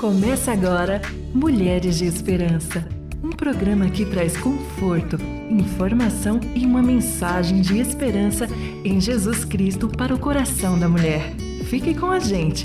Começa agora Mulheres de Esperança, um programa que traz conforto, informação e uma mensagem de esperança em Jesus Cristo para o coração da mulher. Fique com a gente!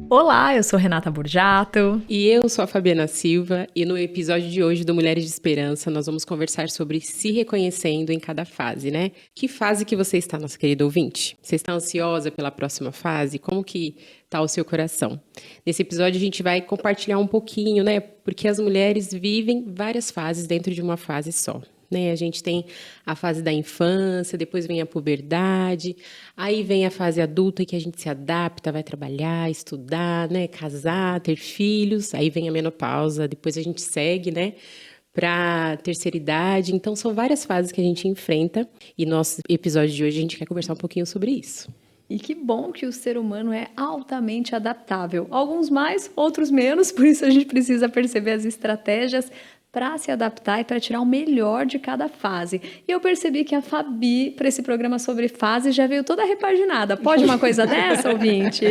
Olá, eu sou Renata Burjato. E eu sou a Fabiana Silva, e no episódio de hoje do Mulheres de Esperança, nós vamos conversar sobre se reconhecendo em cada fase, né? Que fase que você está, nossa querida ouvinte? Você está ansiosa pela próxima fase? Como que está o seu coração? Nesse episódio a gente vai compartilhar um pouquinho, né? Porque as mulheres vivem várias fases dentro de uma fase só. Né? A gente tem a fase da infância, depois vem a puberdade, aí vem a fase adulta em que a gente se adapta, vai trabalhar, estudar, né? Casar, ter filhos, aí vem a menopausa, depois a gente segue, né? Para a terceira idade. Então são várias fases que a gente enfrenta e nosso episódio de hoje a gente quer conversar um pouquinho sobre isso. E que bom que o ser humano é altamente adaptável. Alguns mais, outros menos, por isso a gente precisa perceber as estratégias para se adaptar e para tirar o melhor de cada fase. E eu percebi que a Fabi, para esse programa sobre fases, já veio toda repaginada. Pode uma coisa dessa, ouvinte?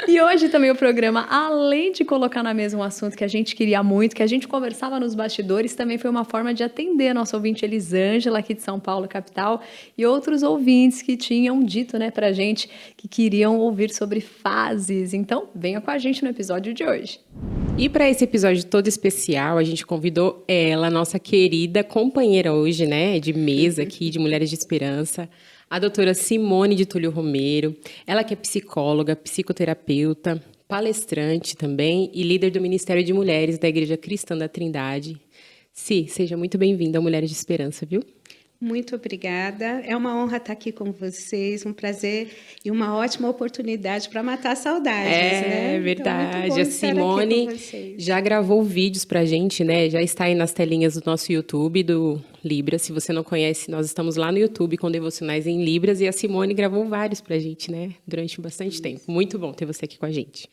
E hoje também o programa, além de colocar na mesa um assunto que a gente queria muito, que a gente conversava nos bastidores, também foi uma forma de atender a nossa ouvinte Elisângela, aqui de São Paulo, capital, e outros ouvintes que tinham dito, né, pra gente que queriam ouvir sobre fases. Então, venha com a gente no episódio de hoje. E para esse episódio todo especial, a gente convidou ela, nossa querida companheira hoje, né, de mesa aqui, de Mulheres de Esperança, a doutora Simone de Túlio Romero. Ela que é psicóloga, psicoterapeuta, palestrante também e líder do Ministério de Mulheres da Igreja Cristã da Trindade. Seja muito bem-vinda ao Mulheres de Esperança, viu? Muito obrigada. É uma honra estar aqui com vocês, um prazer e uma ótima oportunidade para matar saudades, né? É verdade. Então, a Simone já gravou vídeos pra gente, né? Já está aí nas telinhas do nosso YouTube, do Libras. Se você não conhece, nós estamos lá no YouTube com devocionais em Libras e a Simone gravou vários pra gente, né? Durante bastante tempo. Muito bom ter você aqui com a gente.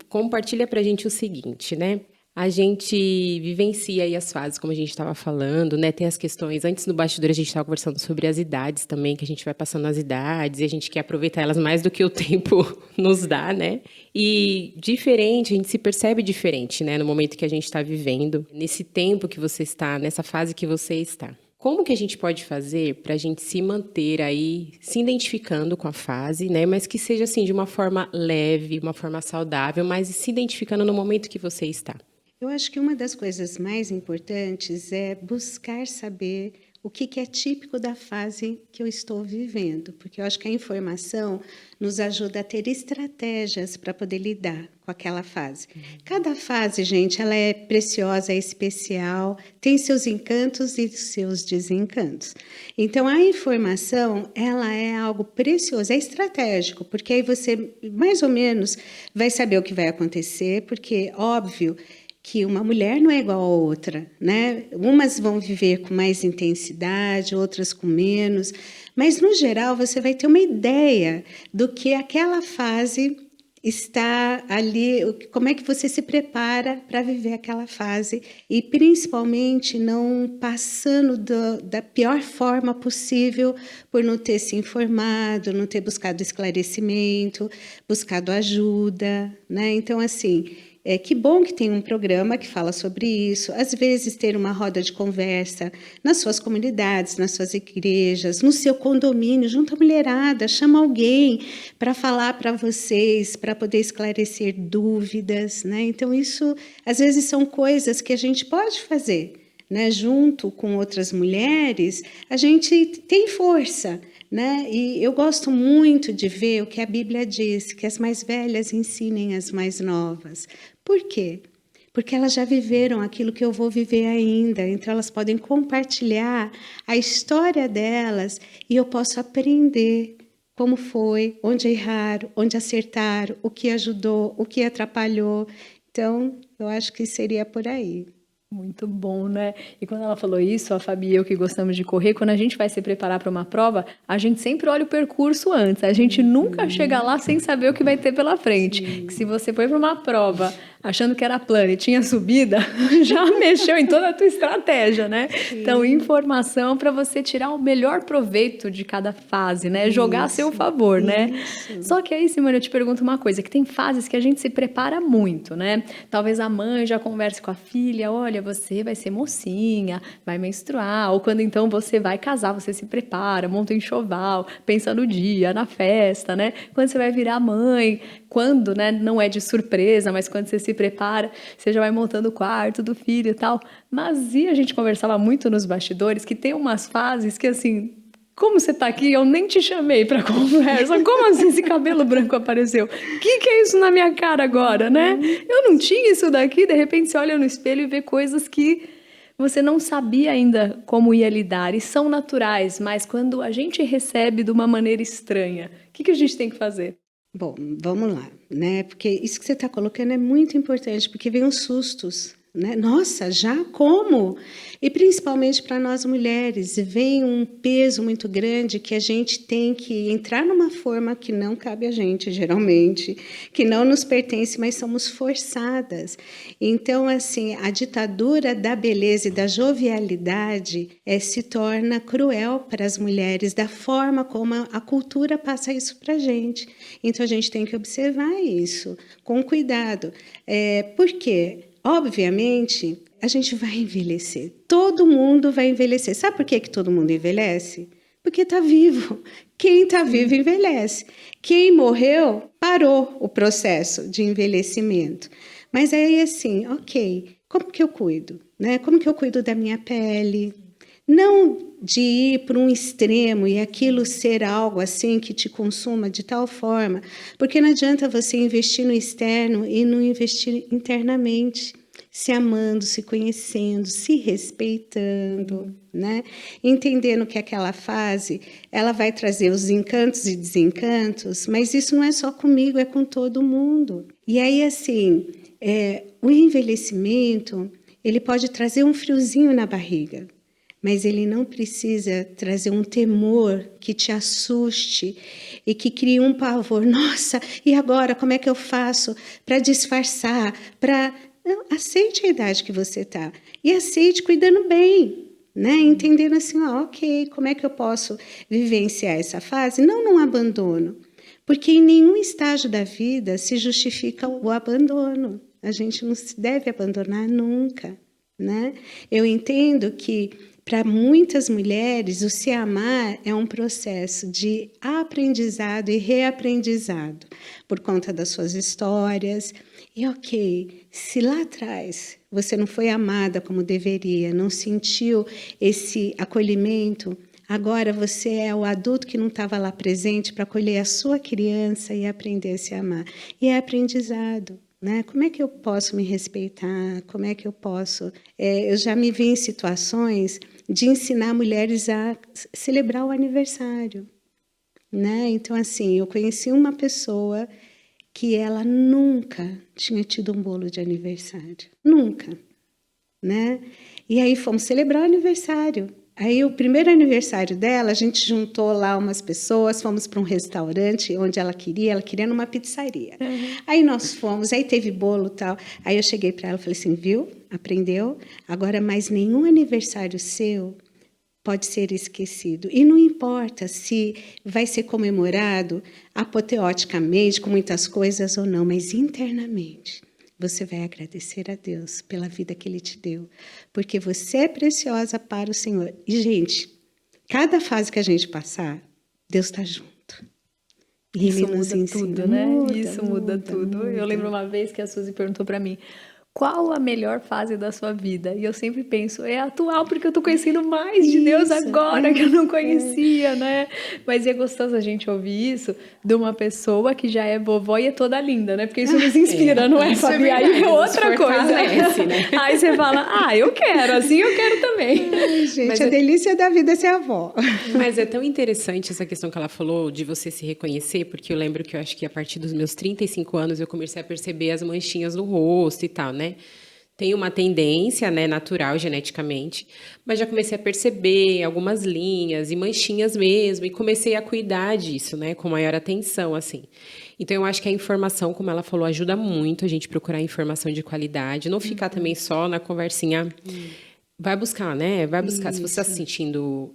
Compartilha pra gente o seguinte, né? A gente vivencia aí as fases, como a gente estava falando, né? Tem as questões, antes no bastidor a gente estava conversando sobre as idades também, que a gente vai passando as idades e a gente quer aproveitar elas mais do que o tempo nos dá, né? E diferente, a gente se percebe diferente, né? No momento que a gente está vivendo, nesse tempo que você está, nessa fase que você está. Como que a gente pode fazer para a gente se manter aí, se identificando com a fase, né? Mas que seja assim, de uma forma leve, uma forma saudável, mas se identificando no momento que você está? Eu acho que uma das coisas mais importantes é buscar saber o que é típico da fase que eu estou vivendo, porque eu acho que a informação nos ajuda a ter estratégias para poder lidar com aquela fase. Cada fase, gente, ela é preciosa, é especial, tem seus encantos e seus desencantos. Então, a informação, ela é algo precioso, é estratégico, porque aí você, mais ou menos, vai saber o que vai acontecer, porque, óbvio, que uma mulher não é igual a outra, né? Umas vão viver com mais intensidade, outras com menos, mas, no geral, você vai ter uma ideia do que aquela fase está ali, como é que você se prepara para viver aquela fase e, principalmente, não passando da pior forma possível por não ter se informado, não ter buscado esclarecimento, buscado ajuda, né? Então, assim... que bom que tem um programa que fala sobre isso. Às vezes, ter uma roda de conversa nas suas comunidades, nas suas igrejas, no seu condomínio, junto à mulherada, chama alguém para falar para vocês, para poder esclarecer dúvidas, né? Então, isso, às vezes, são coisas que a gente pode fazer, né? Junto com outras mulheres, a gente tem força, né? E eu gosto muito de ver o que a Bíblia diz, que as mais velhas ensinem as mais novas. Por quê? Porque elas já viveram aquilo que eu vou viver ainda, então elas podem compartilhar a história delas e eu posso aprender como foi, onde erraram, onde acertaram, o que ajudou, o que atrapalhou. Então, eu acho que seria por aí. Muito bom, né? E quando ela falou isso, a Fabi e eu que gostamos de correr, quando a gente vai se preparar para uma prova, a gente sempre olha o percurso antes. A gente nunca chega lá sem saber o que vai ter pela frente. Que se você foi para uma prova achando que era plano e tinha subida, já mexeu em toda a tua estratégia, né? Sim. Então, informação para você tirar o melhor proveito de cada fase, né? Jogar a seu favor, né? Só que aí, Simone, eu te pergunto uma coisa, que tem fases que a gente se prepara muito, né? Talvez a mãe já converse com a filha, olha, você vai ser mocinha, vai menstruar, ou quando então você vai casar, você se prepara, monta um enxoval, pensa no dia, na festa, né? Quando você vai virar mãe, quando, né, não é de surpresa, mas quando você se prepara, você já vai montando o quarto do filho e tal. Mas e a gente conversava muito nos bastidores que tem umas fases que assim, como você tá aqui, eu nem te chamei pra conversa. Como assim esse cabelo branco apareceu? O que é isso na minha cara agora, né? Eu não tinha isso daqui, de repente você olha no espelho e vê coisas que você não sabia ainda como ia lidar e são naturais, mas quando a gente recebe de uma maneira estranha, o que a gente tem que fazer? Bom, vamos lá, né? Porque isso que você está colocando é muito importante, porque vem os sustos, né? Nossa, já como? E principalmente para nós mulheres, vem um peso muito grande que a gente tem que entrar numa forma que não cabe a gente, geralmente, que não nos pertence, mas somos forçadas. Então, assim, a ditadura da beleza e da jovialidade se torna cruel para as mulheres, da forma como a cultura passa isso para a gente. Então, a gente tem que observar isso com cuidado. Por quê? Obviamente, a gente vai envelhecer. Todo mundo vai envelhecer. Sabe por que todo mundo envelhece? Porque está vivo. Quem está vivo envelhece. Quem morreu, parou o processo de envelhecimento. Mas aí, assim, ok, como que eu cuido? Né? Como que eu cuido da minha pele? Não de ir para um extremo e aquilo ser algo assim que te consuma de tal forma, porque não adianta você investir no externo e não investir internamente, se amando, se conhecendo, se respeitando, né? Entendendo que aquela fase ela vai trazer os encantos e desencantos, mas isso não é só comigo, é com todo mundo. E aí, assim, o envelhecimento ele pode trazer um friozinho na barriga, mas ele não precisa trazer um temor que te assuste e que crie um pavor. Nossa, e agora como é que eu faço para disfarçar? Não, aceite a idade que você está e aceite cuidando bem, né? Entendendo assim, ok, como é que eu posso vivenciar essa fase? Não num abandono, porque em nenhum estágio da vida se justifica o abandono. A gente não se deve abandonar nunca, né? Eu entendo que para muitas mulheres, o se amar é um processo de aprendizado e reaprendizado, por conta das suas histórias. E ok, se lá atrás você não foi amada como deveria, não sentiu esse acolhimento, agora você é o adulto que não estava lá presente para acolher a sua criança e aprender a se amar. E é aprendizado. Né? Como é que eu posso me respeitar? Como é que eu posso... eu já me vi em situações de ensinar mulheres a celebrar o aniversário. Né? Então, assim, eu conheci uma pessoa que ela nunca tinha tido um bolo de aniversário. Nunca. Né? E aí fomos celebrar o aniversário. Aí, o primeiro aniversário dela, a gente juntou lá umas pessoas, fomos para um restaurante onde ela queria numa pizzaria. Uhum. Aí nós fomos, aí teve bolo e tal. Aí eu cheguei para ela e falei assim, viu? Aprendeu? Agora, mais nenhum aniversário seu pode ser esquecido. E não importa se vai ser comemorado apoteoticamente, com muitas coisas ou não, mas internamente. Você vai agradecer a Deus pela vida que Ele te deu, porque você é preciosa para o Senhor. E, gente, cada fase que a gente passar, Deus está junto. E isso Ele nos muda ensina. Tudo, né? Isso muda tudo. Muda. Eu lembro uma vez que a Suzy perguntou para mim, qual a melhor fase da sua vida? E eu sempre penso, é atual, porque eu tô conhecendo mais de Deus agora que eu não conhecia, né? Mas é gostoso a gente ouvir isso de uma pessoa que já é vovó e é toda linda, né? Porque isso nos inspira, não é, Fabi? Aí é outra coisa. Né? Aí você fala, eu quero, assim eu quero também. Ai, gente, mas a delícia da vida é ser avó. Mas é tão interessante essa questão que ela falou de você se reconhecer, porque eu lembro que eu acho que a partir dos meus 35 anos eu comecei a perceber as manchinhas no rosto e tal, né? Tem uma tendência, né, natural, geneticamente, mas já comecei a perceber algumas linhas e manchinhas mesmo, e comecei a cuidar disso, né, com maior atenção, assim. Então, eu acho que a informação, como ela falou, ajuda muito a gente procurar informação de qualidade, não ficar também só na conversinha. Vai buscar, né? Vai buscar. Se você está se sentindo,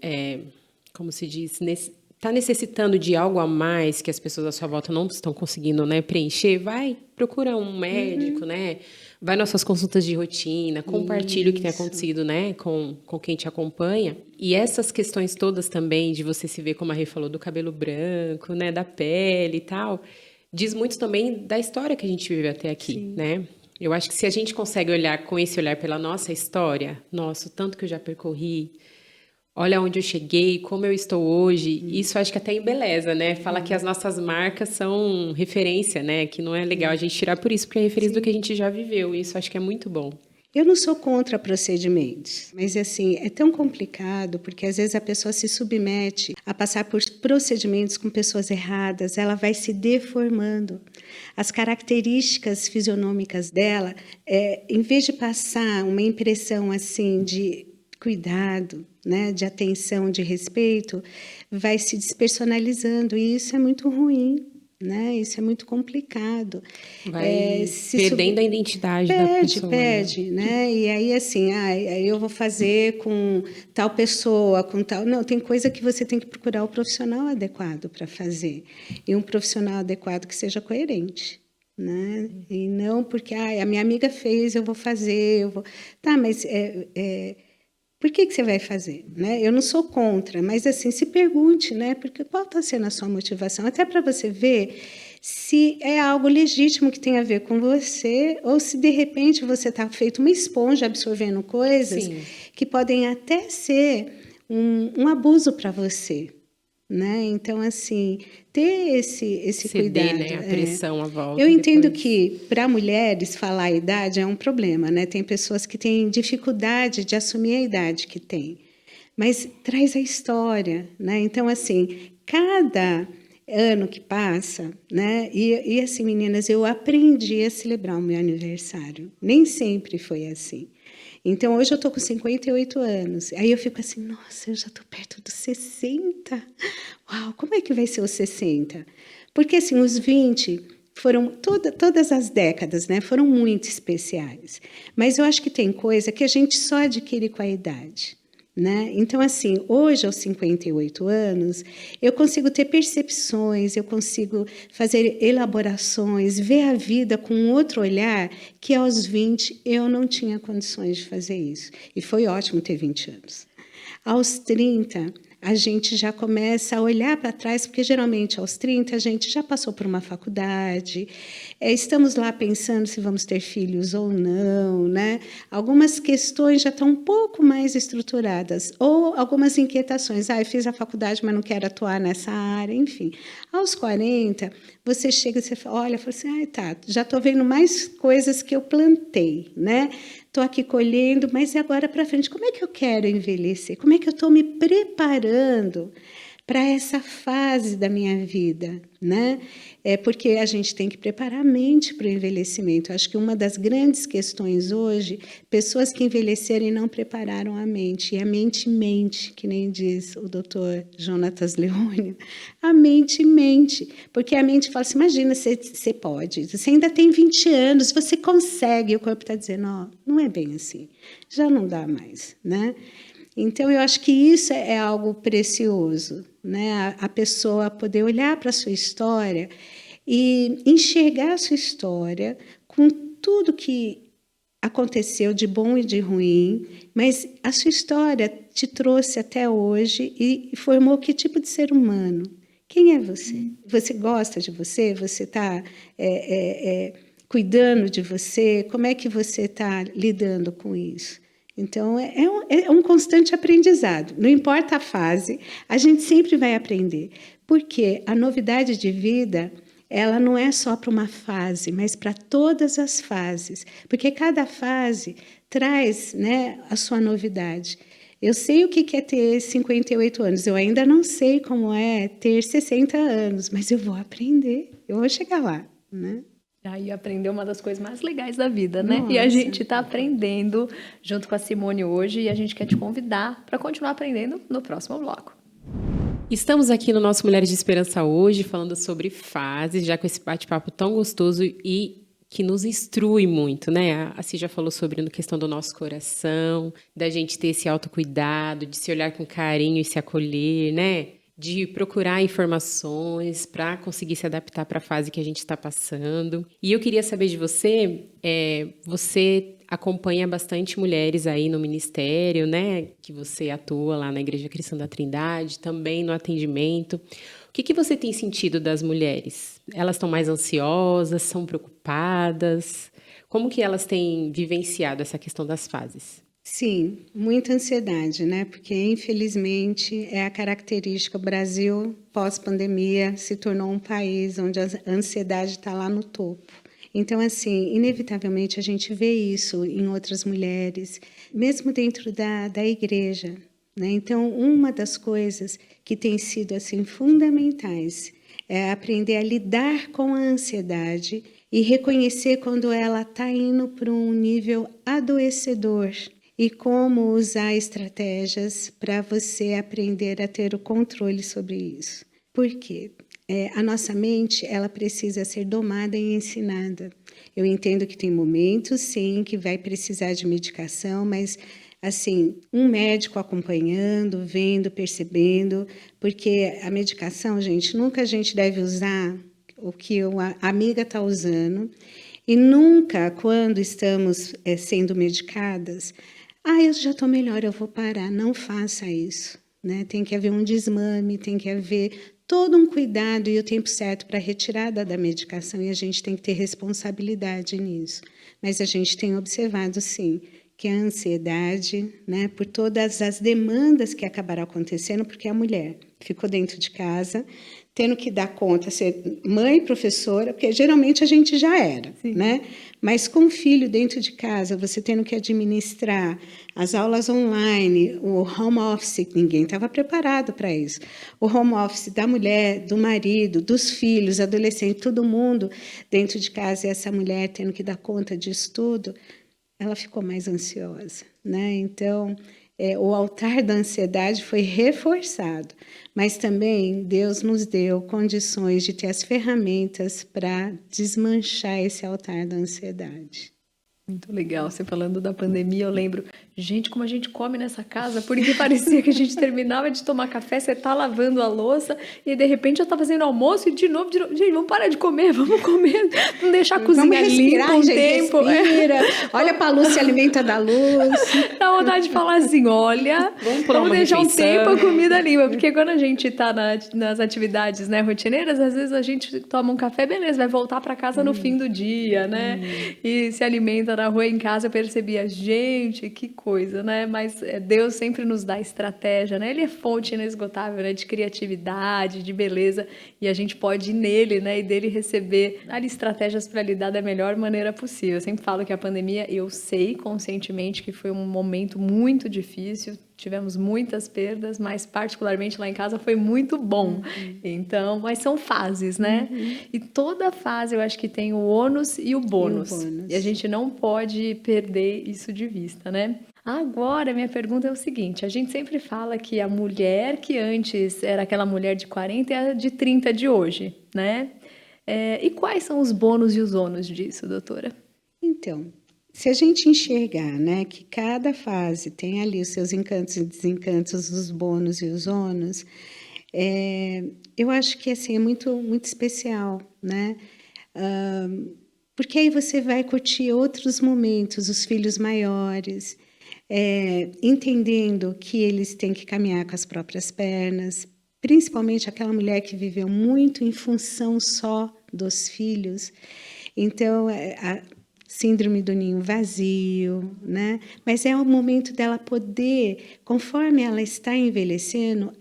como se diz, está necessitando de algo a mais que as pessoas à sua volta não estão conseguindo, né, preencher, vai procurar um médico, né? Vai nas suas consultas de rotina, compartilha o que tem acontecido, né, com quem te acompanha. E essas questões todas também, de você se ver, como a Rê falou, do cabelo branco, né, da pele e tal, diz muito também da história que a gente vive até aqui, né? Eu acho que se a gente consegue olhar com esse olhar pela nossa história, nossa, o tanto que eu já percorri, olha onde eu cheguei, como eu estou hoje, isso acho que até embeleza, né? Fala que as nossas marcas são referência, né? Que não é legal a gente tirar por isso, porque é referência do que a gente já viveu. Isso acho que é muito bom. Eu não sou contra procedimentos, mas assim, é tão complicado, porque às vezes a pessoa se submete a passar por procedimentos com pessoas erradas, ela vai se deformando. As características fisionômicas dela, em vez de passar uma impressão assim de cuidado, né, de atenção, de respeito, vai se despersonalizando, e isso é muito ruim, né? Isso é muito complicado. Vai perdendo a identidade da pessoa. Perde, né? E aí, assim, aí eu vou fazer com tal pessoa, com tal... Não, tem coisa que você tem que procurar o profissional adequado para fazer. E um profissional adequado que seja coerente. Né? E não porque a minha amiga fez, eu vou fazer, eu vou... Tá, mas por que você vai fazer? Né? Eu não sou contra, mas assim, se pergunte, né? Porque qual está sendo a sua motivação? Até para você ver se é algo legítimo que tem a ver com você, ou se de repente você está feito uma esponja absorvendo coisas que podem até ser um abuso para você. Né? Então, assim, ter esse cuidado. Né? A pressão à volta. Eu entendo que, para mulheres, falar a idade é um problema, né? Tem pessoas que têm dificuldade de assumir a idade que têm. Mas traz a história, né? Então, assim, cada ano que passa, né? E assim, meninas, eu aprendi a celebrar o meu aniversário. Nem sempre foi assim. Então, hoje eu estou com 58 anos. Aí eu fico assim, nossa, eu já estou perto dos 60. Uau, como é que vai ser os 60? Porque, assim, os 20 foram... Todas as décadas, né, foram muito especiais. Mas eu acho que tem coisa que a gente só adquire com a idade. Né? Então, assim, hoje, aos 58 anos, eu consigo ter percepções, eu consigo fazer elaborações, ver a vida com um outro olhar que aos 20 eu não tinha condições de fazer isso. E foi ótimo ter 20 anos. Aos 30, a gente já começa a olhar para trás, porque geralmente aos 30 a gente já passou por uma faculdade, estamos lá pensando se vamos ter filhos ou não, né? Algumas questões já estão um pouco mais estruturadas, ou algumas inquietações, eu fiz a faculdade, mas não quero atuar nessa área, enfim. Aos 40, você chega e você olha, fala assim, tá, já estou vendo mais coisas que eu plantei, né? Estou aqui colhendo, mas e agora para frente? Como é que eu quero envelhecer? Como é que eu estou me preparando para essa fase da minha vida, né? Porque a gente tem que preparar a mente para o envelhecimento. Acho que uma das grandes questões hoje, pessoas que envelheceram e não prepararam a mente. E a mente mente, que nem diz o doutor Jonatas Leônio. A mente mente. Porque a mente fala assim, imagina, você pode, você ainda tem 20 anos, você consegue. E o corpo está dizendo, não é bem assim, já não dá mais, né? Então, eu acho que isso é algo precioso, né? A pessoa poder olhar para a sua história e enxergar a sua história com tudo que aconteceu de bom e de ruim, mas a sua história te trouxe até hoje e formou que tipo de ser humano? Quem é você? Você gosta de você? Você está cuidando de você? Como é que você está lidando com isso? Então, é um constante aprendizado. Não importa a fase, a gente sempre vai aprender. Porque a novidade de vida, ela não é só para uma fase, mas para todas as fases. Porque cada fase traz, né, a sua novidade. Eu sei o que é ter 58 anos. Eu ainda não sei como é ter 60 anos, mas eu vou aprender. Eu vou chegar lá, né? Aí aprendeu uma das coisas mais legais da vida, né? Nossa. E a gente está aprendendo junto com a Simone hoje e a gente quer te convidar para continuar aprendendo no próximo bloco. Estamos aqui no nosso Mulheres de Esperança hoje, falando sobre fases, já com esse bate-papo tão gostoso e que nos instrui muito, né? A Cí já falou sobre a questão do nosso coração, da gente ter esse autocuidado, de se olhar com carinho e se acolher, né? De procurar informações para conseguir se adaptar para a fase que a gente está passando. E eu queria saber de você, você acompanha bastante mulheres aí no ministério, né? Que você atua lá na Igreja Cristã da Trindade, também no atendimento. O que você tem sentido das mulheres? Elas estão mais ansiosas, são preocupadas? Como que elas têm vivenciado essa questão das fases? Sim, muita ansiedade, né? Porque, infelizmente, é a característica. O Brasil, pós-pandemia, se tornou um país onde a ansiedade está lá no topo. Então, assim, inevitavelmente, a gente vê isso em outras mulheres, mesmo dentro da igreja, né? Então, uma das coisas que tem sido, assim, fundamentais é aprender a lidar com a ansiedade e reconhecer quando ela está indo para um nível adoecedor. E como usar estratégias para você aprender a ter o controle sobre isso. Por quê? A nossa mente, ela precisa ser domada e ensinada. Eu entendo que tem momentos, sim, que vai precisar de medicação, mas, assim, um médico acompanhando, vendo, percebendo, porque a medicação, gente, nunca a gente deve usar o que a amiga está usando, e nunca, quando estamos sendo medicadas, eu já estou melhor, eu vou parar. Não faça isso, né? Tem que haver um desmame, tem que haver todo um cuidado e o tempo certo para a retirada da medicação, e a gente tem que ter responsabilidade nisso. Mas a gente tem observado, sim, que a ansiedade, né, por todas as demandas que acabaram acontecendo, porque a mulher ficou dentro de casa, tendo que dar conta, ser mãe e professora, porque geralmente a gente já era, né? Mas com o filho dentro de casa, você tendo que administrar as aulas online, o home office, ninguém estava preparado para isso. O home office da mulher, do marido, dos filhos, adolescentes, todo mundo dentro de casa, e essa mulher tendo que dar conta disso tudo, ela ficou mais ansiosa, né? Então, o altar da ansiedade foi reforçado, mas também Deus nos deu condições de ter as ferramentas para desmanchar esse altar da ansiedade. Muito legal, você falando da pandemia, eu lembro, gente, como a gente come nessa casa, porque parecia que a gente terminava de tomar café, você tá lavando a louça, e de repente já tá fazendo almoço, e de novo, gente, vamos parar de comer, vamos comer, não deixar a cozinha limpa um tempo. Respira, olha para a luz, se alimenta da luz. Dá vontade de falar assim, olha, vamos deixar um tempo a comida limpa, porque quando a gente tá nas atividades, né, rotineiras, às vezes a gente toma um café, beleza, vai voltar para casa no fim do dia, né, e se alimenta na rua, em casa, eu percebia, gente, que coisa, né? Mas Deus sempre nos dá estratégia, né? Ele é fonte inesgotável, né? De criatividade, de beleza, e a gente pode ir nele, né? E dele receber ali estratégias para lidar da melhor maneira possível. Eu sempre falo que a pandemia, eu sei conscientemente que foi um momento muito difícil, tivemos muitas perdas, mas particularmente lá em casa foi muito bom. Então, mas são fases, né? E toda fase eu acho que tem o ônus e o bônus. E a gente não pode perder isso de vista, né? Agora, minha pergunta é o seguinte, a gente sempre fala que a mulher que antes era aquela mulher de 40 é a de 30 de hoje, né? E quais são os bônus e os ônus disso, doutora? Então, se a gente enxergar, né, que cada fase tem ali os seus encantos e desencantos, os bônus e os ônus, eu acho que assim, é muito, muito especial, né? Porque aí você vai curtir outros momentos, os filhos maiores, entendendo que eles têm que caminhar com as próprias pernas, principalmente aquela mulher que viveu muito em função só dos filhos. Então, síndrome do ninho vazio, né? Mas é o momento dela poder, conforme ela está envelhecendo,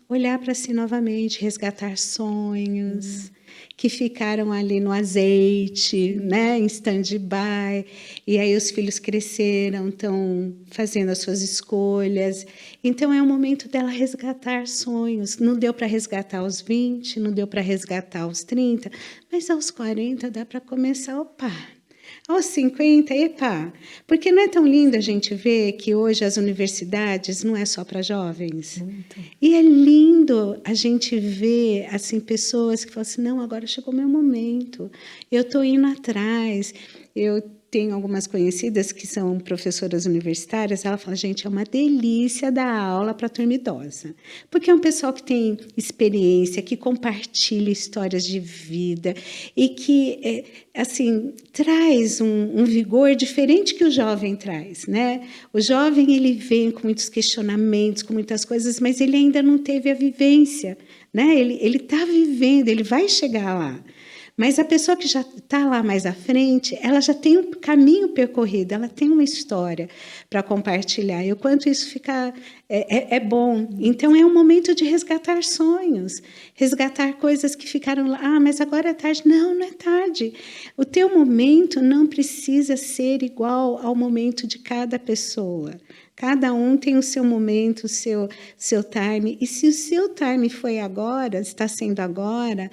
olhar para si novamente, resgatar sonhos que ficaram ali no azeite, né, em stand-by, e aí os filhos cresceram, estão fazendo as suas escolhas. Então é o momento dela resgatar sonhos. Não deu para resgatar aos 20, não deu para resgatar aos 30, mas aos 40 dá para começar, opa. Aos 50, epa, porque não é tão lindo a gente ver que hoje as universidades não é só para jovens? Muito. E é lindo a gente ver assim, pessoas que falam assim, não, agora chegou o meu momento, eu estou indo atrás. Eu tenho algumas conhecidas que são professoras universitárias, ela fala, gente, é uma delícia dar aula para a turma idosa, porque é um pessoal que tem experiência, que compartilha histórias de vida e que, assim, traz um vigor diferente que o jovem traz, né? O jovem, ele vem com muitos questionamentos, com muitas coisas, mas ele ainda não teve a vivência, né? Ele está vivendo, ele vai chegar lá. Mas a pessoa que já está lá mais à frente, ela já tem um caminho percorrido, ela tem uma história para compartilhar. E o quanto isso fica é bom. Então, é um momento de resgatar sonhos, resgatar coisas que ficaram lá. Ah, mas agora é tarde. Não, não é tarde. O teu momento não precisa ser igual ao momento de cada pessoa. Cada um tem o seu momento, o seu time. E se o seu time foi agora, está sendo agora,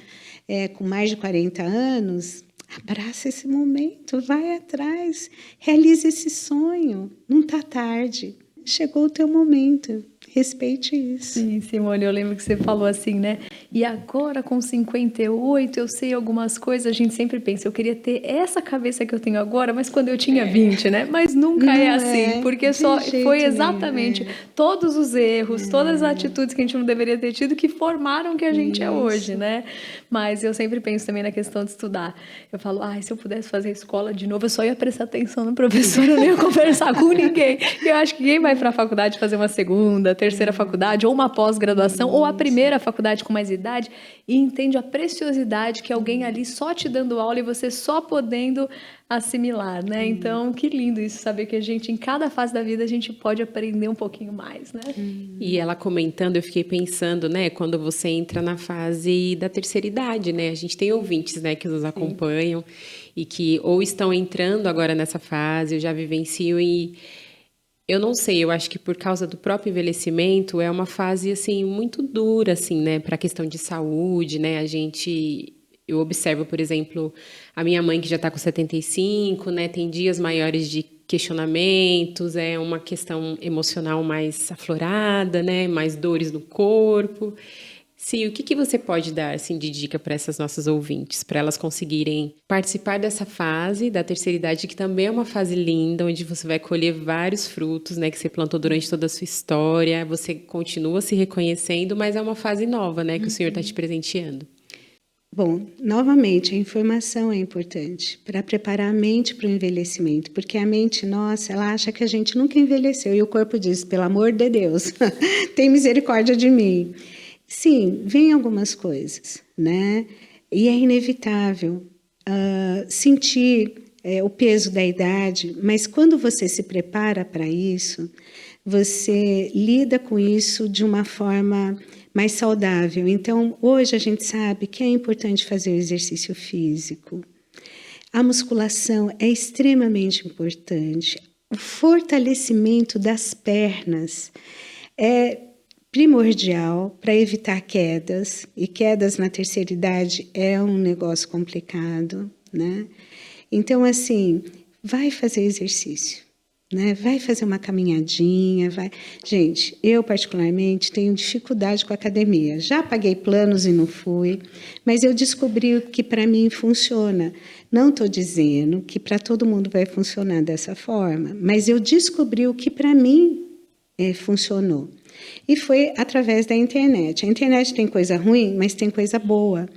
com mais de 40 anos, abraça esse momento, vai atrás, realize esse sonho. Não está tarde, chegou o teu momento. Respeite isso. Sim, Simone, eu lembro que você falou assim, né? E agora com 58 eu sei algumas coisas, a gente sempre pensa, eu queria ter essa cabeça que eu tenho agora, mas quando eu tinha 20, né? Mas nunca não é assim, porque só foi exatamente todos os erros, todas as atitudes que a gente não deveria ter tido que formaram o que a gente é hoje, né? Mas eu sempre penso também na questão de estudar. Eu falo, se eu pudesse fazer escola de novo, eu só ia prestar atenção no professor, eu não ia conversar com ninguém. Eu acho que ninguém vai para a faculdade fazer uma segunda, terceira faculdade, ou uma pós-graduação, ou a primeira faculdade com mais idade, e entende a preciosidade que alguém ali só te dando aula e você só podendo assimilar, né? Então, que lindo isso, saber que a gente, em cada fase da vida, a gente pode aprender um pouquinho mais, né? E ela comentando, eu fiquei pensando, né, quando você entra na fase da terceira idade, né? A gente tem ouvintes, né, que nos acompanham e que ou estão entrando agora nessa fase, ou já vivenciam e eu não sei, eu acho que por causa do próprio envelhecimento é uma fase, assim, muito dura, assim, né, para a questão de saúde, né, eu observo, por exemplo, a minha mãe que já está com 75, né, tem dias maiores de questionamentos, é uma questão emocional mais aflorada, né, mais dores no corpo. Sim, o que você pode dar assim, de dica para essas nossas ouvintes, para elas conseguirem participar dessa fase da terceira idade, que também é uma fase linda, onde você vai colher vários frutos, né, que você plantou durante toda a sua história, você continua se reconhecendo, mas é uma fase nova, né, que o Senhor está te presenteando. Bom, novamente, a informação é importante para preparar a mente para o envelhecimento, porque a mente nossa, ela acha que a gente nunca envelheceu, e o corpo diz, pelo amor de Deus, tem misericórdia de mim. Sim, vem algumas coisas, né? E é inevitável sentir o peso da idade, mas quando você se prepara para isso, você lida com isso de uma forma mais saudável. Então, hoje a gente sabe que é importante fazer o exercício físico. A musculação é extremamente importante. O fortalecimento das pernas é primordial para evitar quedas, e quedas na terceira idade é um negócio complicado, né? Então, assim, vai fazer exercício, né? Vai fazer uma caminhadinha, vai... Gente, eu particularmente tenho dificuldade com a academia. Já paguei planos e não fui, mas eu descobri o que para mim funciona. Não estou dizendo que para todo mundo vai funcionar dessa forma, mas eu descobri o que para mim funcionou. E foi através da internet. A internet tem coisa ruim, mas tem coisa boa.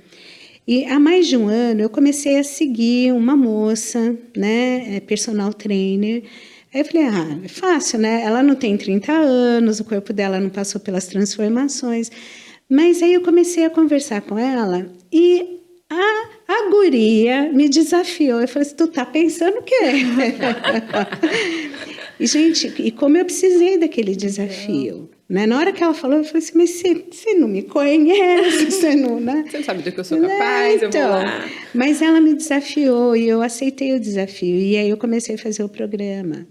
E há mais de um ano eu comecei a seguir uma moça, né, personal trainer. Aí eu falei, é fácil, né? Ela não tem 30 anos, o corpo dela não passou pelas transformações. Mas aí eu comecei a conversar com ela e a guria me desafiou. Eu falei assim, tu tá pensando o quê? E, gente, e como eu precisei daquele desafio. Né? Na hora que ela falou, eu falei assim, mas você não me conhece, você não... Né? Você não sabe do que eu sou capaz, então, eu vou lá. Mas ela me desafiou e eu aceitei o desafio. E aí eu comecei a fazer o programa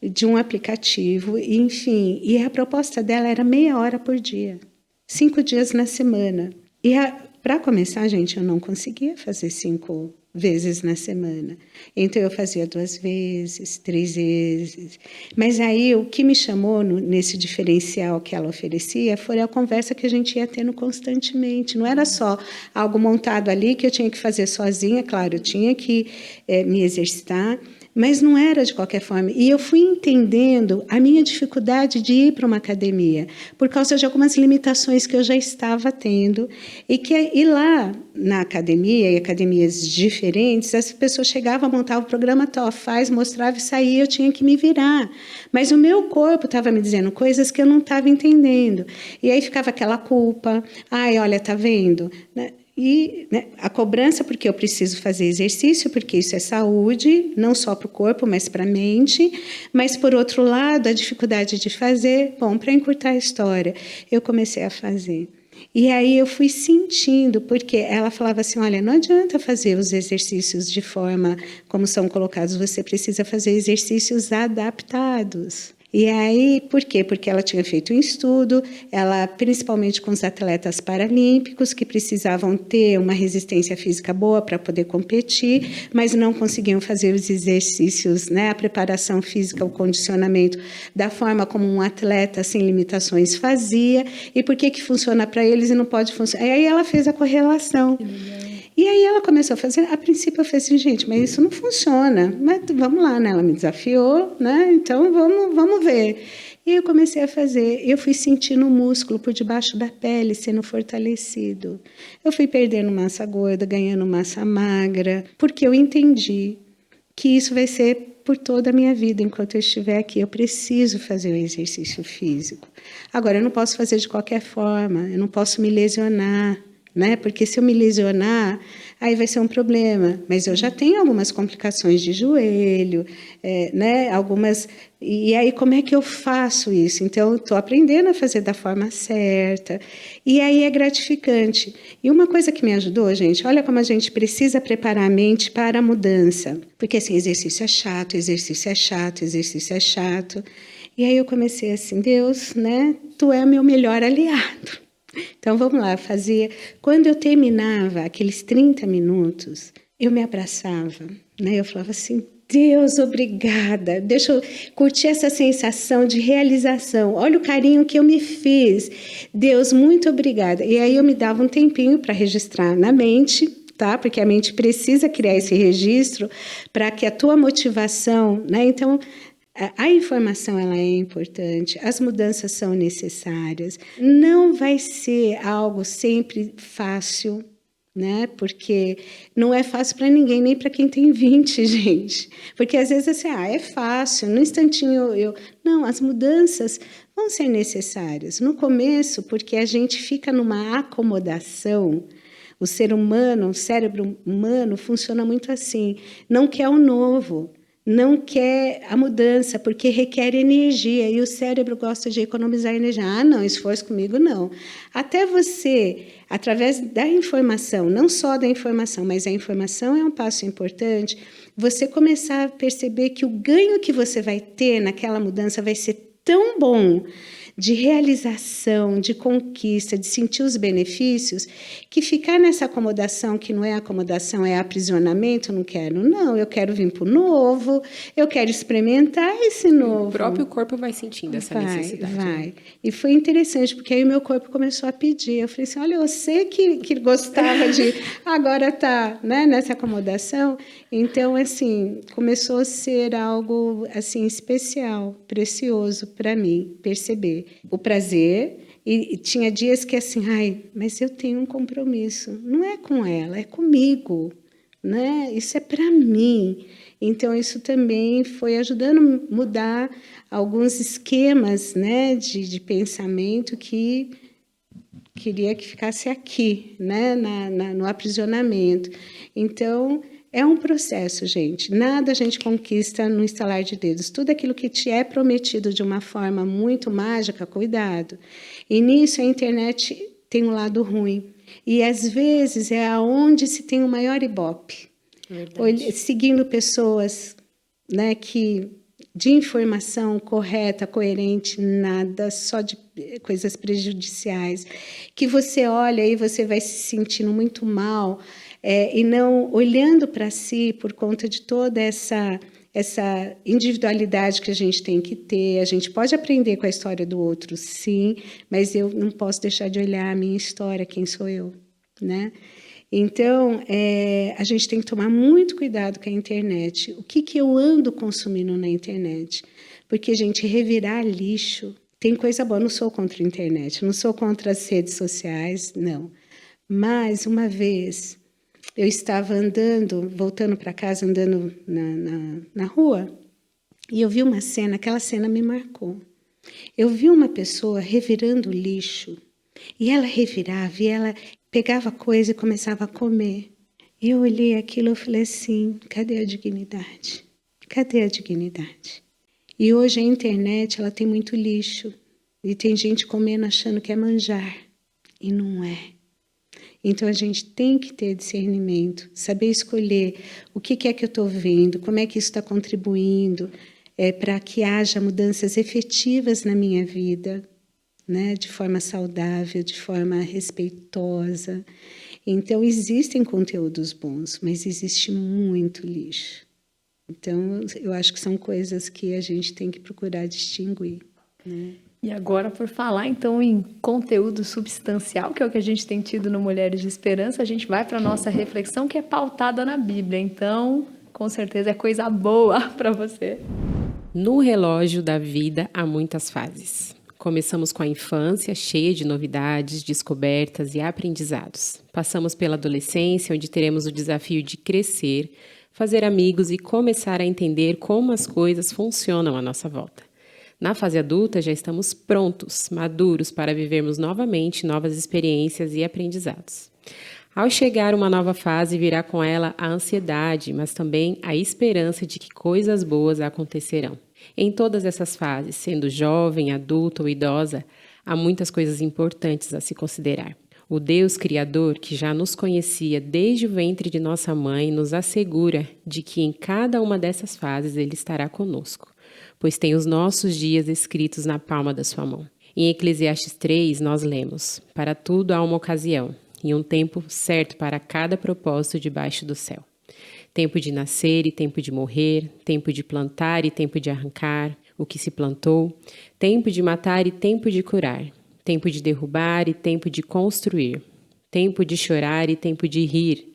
de um aplicativo, e, enfim. E a proposta dela era 30 por dia, 5 dias na semana. E para começar, gente, eu não conseguia fazer 5 vezes na semana. Então, eu fazia 2 vezes, 3 vezes. Mas aí, o que me chamou nesse diferencial que ela oferecia foi a conversa que a gente ia tendo constantemente. Não era só algo montado ali que eu tinha que fazer sozinha, claro, eu tinha que me exercitar, mas não era de qualquer forma. E eu fui entendendo a minha dificuldade de ir para uma academia, por causa de algumas limitações que eu já estava tendo, e lá na academia, e academias diferentes, as pessoas chegavam, montavam o programa, faz, mostrava e saía, eu tinha que me virar. Mas o meu corpo estava me dizendo coisas que eu não estava entendendo. E aí ficava aquela culpa, ai, olha, tá vendo? E a cobrança, porque eu preciso fazer exercício, porque isso é saúde, não só para o corpo, mas para a mente. Mas, por outro lado, a dificuldade de fazer. Bom, para encurtar a história, eu comecei a fazer. E aí eu fui sentindo, porque ela falava assim, olha, não adianta fazer os exercícios de forma como são colocados, você precisa fazer exercícios adaptados. E aí, por quê? Porque ela tinha feito um estudo, ela, principalmente com os atletas paralímpicos, que precisavam ter uma resistência física boa para poder competir, mas não conseguiam fazer os exercícios, né, a preparação física, o condicionamento, da forma como um atleta sem limitações fazia, e por que funciona para eles e não pode funcionar. E aí ela fez a correlação. E aí ela começou a fazer, a princípio eu falei assim, gente, mas isso não funciona, mas vamos lá, né? Ela me desafiou, né? Então vamos ver. E eu comecei a fazer, eu fui sentindo o músculo por debaixo da pele sendo fortalecido. Eu fui perdendo massa gorda, ganhando massa magra, porque eu entendi que isso vai ser por toda a minha vida, enquanto eu estiver aqui. Eu preciso fazer o exercício físico. Agora, eu não posso fazer de qualquer forma, eu não posso me lesionar, né? Porque se eu me lesionar, aí vai ser um problema. Mas eu já tenho algumas complicações de joelho, né? Algumas. E aí, como é que eu faço isso? Então, eu estou aprendendo a fazer da forma certa. E aí é gratificante. E uma coisa que me ajudou, gente, olha como a gente precisa preparar a mente para a mudança. Porque, assim, exercício é chato, exercício é chato, exercício é chato. E aí eu comecei assim, Deus, né? Tu é meu melhor aliado. Então, vamos lá, fazia... Quando eu terminava aqueles 30 minutos, eu me abraçava, né? Eu falava assim, Deus, obrigada. Deixa eu curtir essa sensação de realização. Olha o carinho que eu me fiz. Deus, muito obrigada. E aí eu me dava um tempinho para registrar na mente, tá? Porque a mente precisa criar esse registro para que a tua motivação, né? Então... A informação ela é importante, as mudanças são necessárias. não vai ser algo sempre fácil, né? Porque não é fácil para ninguém, nem para quem tem 20, gente. Porque às vezes assim, é fácil, no instantinho eu... Não, as mudanças vão ser necessárias. No começo, porque a gente fica numa acomodação. O ser humano, o cérebro humano funciona muito assim. Não quer o novo, não quer a mudança, porque requer energia. E o cérebro gosta de economizar energia. Ah, não, esforço comigo, não. Até você, através da informação, não só da informação, mas a informação é um passo importante, você começar a perceber que o ganho que você vai ter naquela mudança vai ser tão bom, de realização, de conquista, de sentir os benefícios, que ficar nessa acomodação, que não é acomodação, é aprisionamento, não quero. Não, eu quero vir para o novo, eu quero experimentar esse novo. O próprio corpo vai sentindo essa necessidade. Vai. Né? E foi interessante, porque aí o meu corpo começou a pedir. Eu falei assim, olha, você que gostava de... Agora está, né, nessa acomodação. Então, assim, começou a ser algo assim, especial, precioso para mim, perceber o prazer. E tinha dias que assim, ai, mas eu tenho um compromisso. Não é com ela, é comigo, né? Isso é para mim. Então, isso também foi ajudando a mudar alguns esquemas, né, de pensamento que queria que ficasse aqui, né, no aprisionamento. Então, É um processo, gente. Nada a gente conquista no estalar de dedos. Tudo aquilo que te é prometido de uma forma muito mágica, cuidado. E nisso a internet tem um lado ruim. E às vezes é aonde se tem o maior ibope. Seguindo pessoas, né, de informação correta, coerente, nada, só de coisas prejudiciais, que você olha e você vai se sentindo muito mal, e não olhando para si por conta de toda essa individualidade que a gente tem que ter. A gente pode aprender com a história do outro, sim, mas eu não posso deixar de olhar a minha história, quem sou eu, né? Então, a gente tem que tomar muito cuidado com a internet. O que eu ando consumindo na internet? Porque, gente, revirar lixo, tem coisa boa. Eu não sou contra a internet, não sou contra as redes sociais, não. Mas, uma vez, eu estava voltando para casa, andando na rua, e eu vi uma cena, aquela cena me marcou. Eu vi uma pessoa revirando lixo, e ela revirava, e ela pegava coisa e começava a comer. E eu olhei aquilo e falei assim, cadê a dignidade? Cadê a dignidade? E hoje a internet, ela tem muito lixo. E tem gente comendo achando que é manjar. E não é. Então a gente tem que ter discernimento, saber escolher o que é que eu estou vendo, como é que isso está contribuindo para que haja mudanças efetivas na minha vida, né, de forma saudável, de forma respeitosa. Então, existem conteúdos bons, mas existe muito lixo. Então, eu acho que são coisas que a gente tem que procurar distinguir, né? E agora, por falar, então, em conteúdo substancial, que é o que a gente tem tido no Mulheres de Esperança, a gente vai para a nossa reflexão, que é pautada na Bíblia. Então, com certeza, é coisa boa para você. No relógio da vida há muitas fases. Começamos com a infância, cheia de novidades, descobertas e aprendizados. Passamos pela adolescência, onde teremos o desafio de crescer, fazer amigos e começar a entender como as coisas funcionam à nossa volta. Na fase adulta, já estamos prontos, maduros para vivermos novamente novas experiências e aprendizados. Ao chegar uma nova fase, virá com ela a ansiedade, mas também a esperança de que coisas boas acontecerão. Em todas essas fases, sendo jovem, adulta ou idosa, há muitas coisas importantes a se considerar. O Deus Criador, que já nos conhecia desde o ventre de nossa mãe, nos assegura de que em cada uma dessas fases Ele estará conosco, pois tem os nossos dias escritos na palma da sua mão. Em Eclesiastes 3, nós lemos: para tudo há uma ocasião, e um tempo certo para cada propósito debaixo do céu. Tempo de nascer e tempo de morrer, tempo de plantar e tempo de arrancar o que se plantou, tempo de matar e tempo de curar, tempo de derrubar e tempo de construir, tempo de chorar e tempo de rir,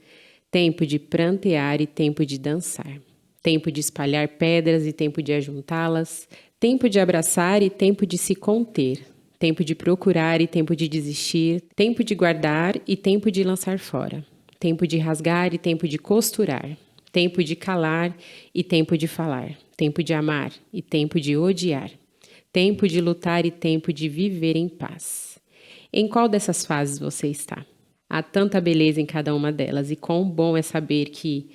tempo de prantear e tempo de dançar, tempo de espalhar pedras e tempo de ajuntá-las, tempo de abraçar e tempo de se conter, tempo de procurar e tempo de desistir, tempo de guardar e tempo de lançar fora, tempo de rasgar e tempo de costurar, tempo de calar e tempo de falar, tempo de amar e tempo de odiar, tempo de lutar e tempo de viver em paz. Em qual dessas fases você está? Há tanta beleza em cada uma delas, e quão bom é saber que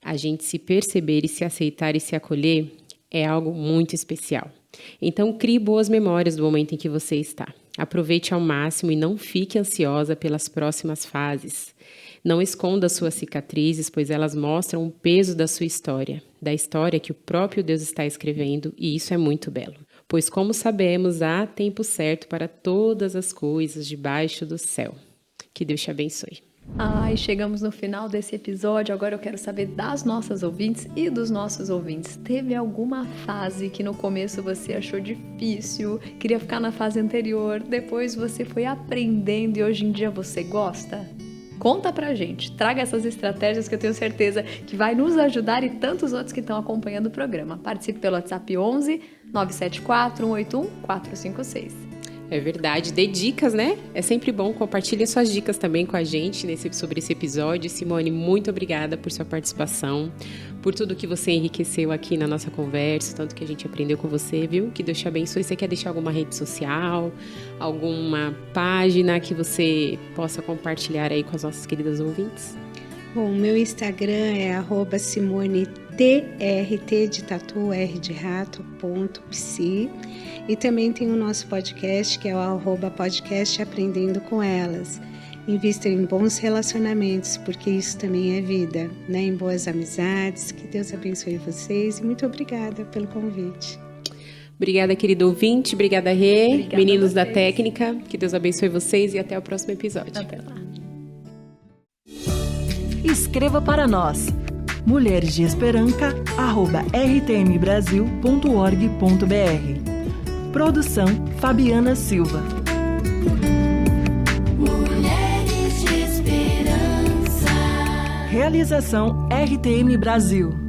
a gente se perceber e se aceitar e se acolher é algo muito especial. Então, crie boas memórias do momento em que você está. Aproveite ao máximo e não fique ansiosa pelas próximas fases. Não esconda suas cicatrizes, pois elas mostram o peso da sua história, da história que o próprio Deus está escrevendo, e isso é muito belo. Pois, como sabemos, há tempo certo para todas as coisas debaixo do céu. Que Deus te abençoe. Ai, chegamos no final desse episódio. Agora eu quero saber das nossas ouvintes e dos nossos ouvintes. Teve alguma fase que no começo você achou difícil, queria ficar na fase anterior, depois você foi aprendendo e hoje em dia você gosta? Conta pra gente, traga essas estratégias que eu tenho certeza que vai nos ajudar e tantos outros que estão acompanhando o programa. Participe pelo WhatsApp 11 974 181 456. É verdade, dê dicas, né? É sempre bom, compartilhe suas dicas também com a gente sobre esse episódio. Simone, muito obrigada por sua participação, por tudo que você enriqueceu aqui na nossa conversa, tanto que a gente aprendeu com você, viu? Que Deus te abençoe. Você quer deixar alguma rede social, alguma página que você possa compartilhar aí com as nossas queridas ouvintes? Bom, meu Instagram é @SimoneTRT de tatu, R de rato, .psi. E também tem o nosso podcast, que é o @podcast Aprendendo com Elas. Invista em bons relacionamentos, porque isso também é vida, né? Em boas amizades. Que Deus abençoe vocês e muito obrigada pelo convite. Obrigada, querido ouvinte. Obrigada, Rê. Obrigada Meninos a da vocês. técnica. Que Deus abençoe vocês e até o próximo episódio. Até lá. Escreva para nós mulheresdeesperanca@rtmbrasil.org.br. Produção Fabiana Silva. Mulheres de Esperança. Realização RTM Brasil.